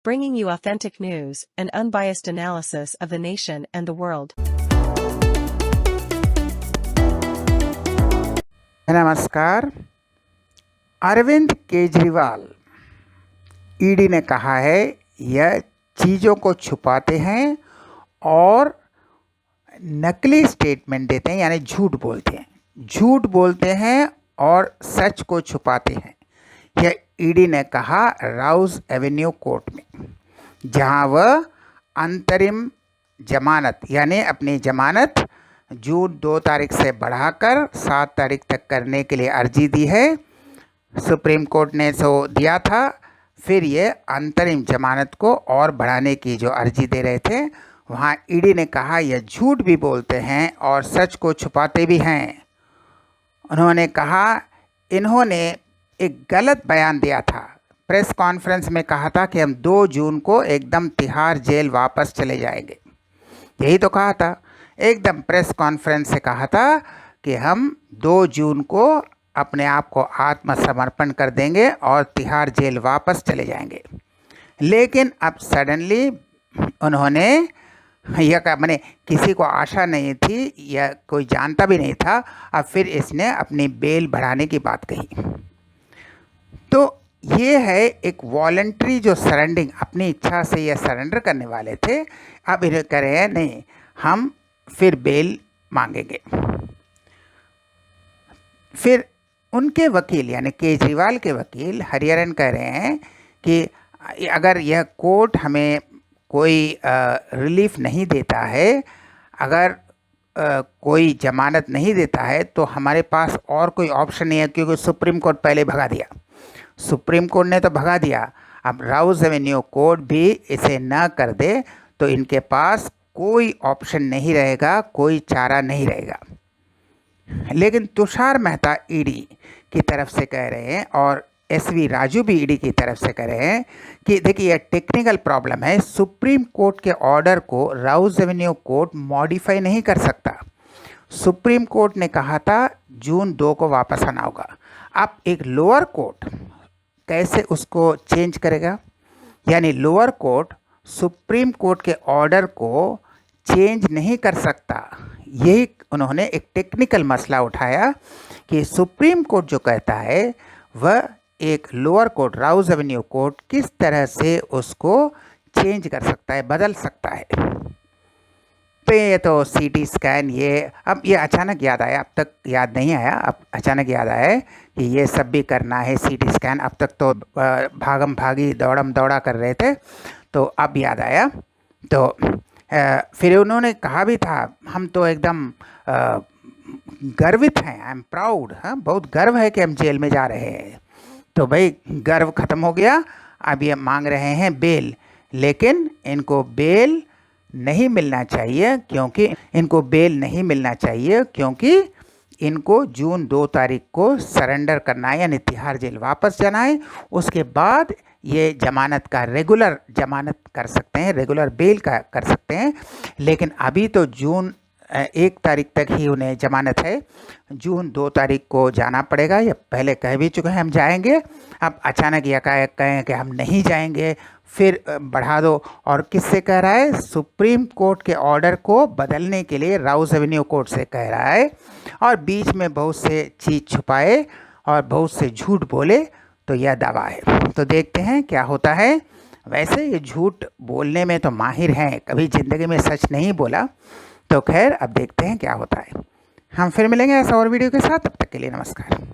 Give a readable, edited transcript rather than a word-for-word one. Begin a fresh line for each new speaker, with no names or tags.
bringing you authentic news and unbiased analysis of the nation and the world.
नमस्कार। Arvind Kejriwal, ED ने कहा है यह चीज़ों को छुपाते हैं और नकली स्टेटमेंट देते हैं, यानी झूठ बोलते हैं और सच को छुपाते हैं। यह ईडी ने कहा राउज एवेन्यू कोर्ट में, जहां वह अंतरिम जमानत यानी अपनी जमानत जून 2 तारीख से बढ़ाकर 7 तारीख तक करने के लिए अर्जी दी है। सुप्रीम कोर्ट ने तो दिया था, फिर ये अंतरिम जमानत को और बढ़ाने की जो अर्जी दे रहे थे, वहाँ ईडी ने कहा यह झूठ भी बोलते हैं और सच को छुपाते भी हैं। उन्होंने कहा इन्होंने एक गलत बयान दिया था। प्रेस कॉन्फ्रेंस में कहा था कि हम 2 जून को एकदम तिहाड़ जेल वापस चले जाएंगे। यही तो कहा था, एकदम प्रेस कॉन्फ्रेंस से कहा था कि हम 2 जून को अपने आप को आत्मसमर्पण कर देंगे और तिहाड़ जेल वापस चले जाएंगे। लेकिन अब सडनली उन्होंने यह कहा, मैंने किसी को आशा नहीं थी, यह कोई जानता भी नहीं था, अब फिर इसने अपनी बेल बढ़ाने की बात कही। तो ये है एक वॉलंटरी जो सरेंडरिंग, अपनी इच्छा से ये सरेंडर करने वाले थे, अब इन्हें कह रहे हैं नहीं, हम फिर बेल मांगेंगे। फिर उनके वकील यानी केजरीवाल के वकील हरिहरन कह रहे हैं कि अगर यह कोर्ट हमें कोई रिलीफ नहीं देता है, अगर कोई जमानत नहीं देता है, तो हमारे पास और कोई ऑप्शन नहीं है, क्योंकि सुप्रीम कोर्ट पहले भगा दिया। सुप्रीम कोर्ट ने तो भगा दिया, अब राउज एवेन्यू कोर्ट भी इसे न कर दे तो इनके पास कोई ऑप्शन नहीं रहेगा, कोई चारा नहीं रहेगा। लेकिन तुषार मेहता ईडी की तरफ से कह रहे हैं और एसवी राजू भी ईडी की तरफ से कह रहे हैं कि देखिए यह टेक्निकल प्रॉब्लम है, सुप्रीम कोर्ट के ऑर्डर को राउज एवेन्यू कोर्ट मॉडिफाई नहीं कर सकता। सुप्रीम कोर्ट ने कहा था जून 2 को वापस आना होगा। अब एक लोअर कोर्ट कैसे उसको चेंज करेगा? यानी लोअर कोर्ट सुप्रीम कोर्ट के ऑर्डर को चेंज नहीं कर सकता। यही उन्होंने एक टेक्निकल मसला उठाया कि सुप्रीम कोर्ट जो कहता है वह एक lower court Rouse Avenue court किस तरह से उसको चेंज कर सकता है, बदल सकता है। तो ये तो सीटी स्कैन, अब ये अचानक याद आया, अब तक याद नहीं आया, अब अचानक याद आया कि ये सब भी करना है, सीटी स्कैन। अब तक तो भागम भागी दौड़म दौड़ा कर रहे थे, तो अब याद आया। तो फिर उन्होंने कहा भी था हम तो एकदम गर्वित हैं, आई एम प्राउड, हाँ बहुत गर्व है कि हम जेल में जा रहे हैं। तो भाई गर्व ख़त्म हो गया, अब ये मांग रहे हैं बेल, लेकिन इनको बेल नहीं मिलना चाहिए, क्योंकि इनको जून 2 तारीख को सरेंडर करना है, यानी तिहाड़ जेल वापस जाना है। उसके बाद ये जमानत का रेगुलर जमानत कर सकते हैं, रेगुलर बेल का कर सकते हैं। लेकिन अभी तो जून 1 तारीख तक ही उन्हें जमानत है, जून 2 तारीख को जाना पड़ेगा। ये पहले कह भी चुके हैं हम जाएंगे, अब अचानक यह कहें कि हम नहीं जाएंगे, फिर बढ़ा दो। और किससे कह रहा है? सुप्रीम कोर्ट के ऑर्डर को बदलने के लिए राउज एवेन्यू कोर्ट से कह रहा है, और बीच में बहुत से चीज़ छुपाए और बहुत से झूठ बोले, तो यह दावा है। तो देखते हैं क्या होता है। वैसे ये झूठ बोलने में तो माहिर हैं, कभी ज़िंदगी में सच नहीं बोला। तो खैर अब देखते हैं क्या होता है। हम फिर मिलेंगे ऐसा और वीडियो के साथ, तब तक के लिए नमस्कार।